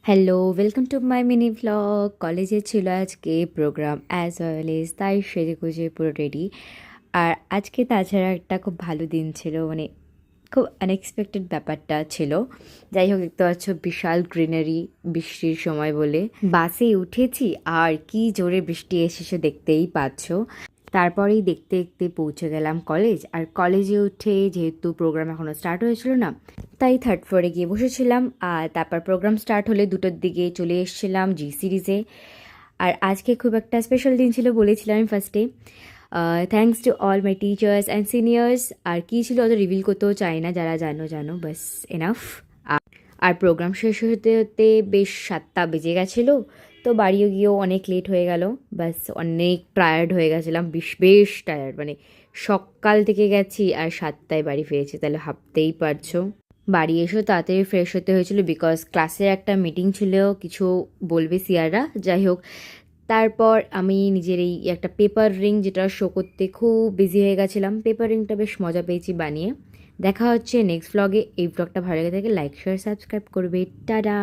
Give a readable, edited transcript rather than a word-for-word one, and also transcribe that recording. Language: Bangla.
Hello, welcome to my mini vlog. কলেজে ছিল আজকে প্রোগ্রাম অ্যাজ ওয়েল এজ, তাই সেজেগুজে পুরো রেডি। আর আজকে তাছাড়া একটা খুব ভালো দিন ছিল, মানে খুব আনএক্সপেক্টেড ব্যাপারটা ছিল। যাই হোক, দেখতে পাচ্ছ বিশাল গ্রিনারি, বৃষ্টির সময় বলে বাসে উঠেছি আর কি জোরে বৃষ্টি এসেছে দেখতেই পাচ্ছ। তারপরেই দেখতে দেখতে পৌঁছে গেলাম কলেজ। আর কলেজে উঠে যেহেতু প্রোগ্রাম এখনও স্টার্ট হয়েছিল না, তাই থার্ড ফ্লোরে গিয়ে বসেছিলাম। আর তারপর প্রোগ্রাম স্টার্ট হলে 2টোর দিকে চলে এসেছিলাম জি সিরিজে। আর আজকে খুব একটা স্পেশাল দিন ছিল, বলেছিলাম আমি ফার্স্টে। Thanks to all my teachers and seniors. আর কী ছিল অত রিভিল করতেও চাই না, যারা জানো জানো, বাস এনাফ। আর প্রোগ্রাম শেষ হতে হতে বেশ 7টা বেজে গেছিলো, তো বাড়িও গিয়েও অনেক লেট হয়ে গেল। ব্যাস অনেক টায়ার্ড হয়ে গেছিলাম, বেশ বেশ টায়ার্ড, মানে সকাল থেকে গেছি আর 7টায় বাড়ি ফিরেছি, তাহলে ভাবতেই পারছো। বাড়ি এসেও তাড়াতাড়ি ফ্রেশ হতে হয়েছিল, বিকজ ক্লাসের একটা মিটিং ছিল, কিছু বলবে সিয়াররা। যাই হোক, তারপর আমি নিজের এই একটা পেপার রিং, যেটা শো করতে খুব বিজি হয়ে গেছিলাম, পেপার রিংটা বেশ মজা পেয়েছি বানিয়ে। দেখা হচ্ছে নেক্সট ভ্লগে। এই ভ্লগটা ভালো লেগে থাকে লাইক শেয়ার সাবস্ক্রাইব করবে। টাটা।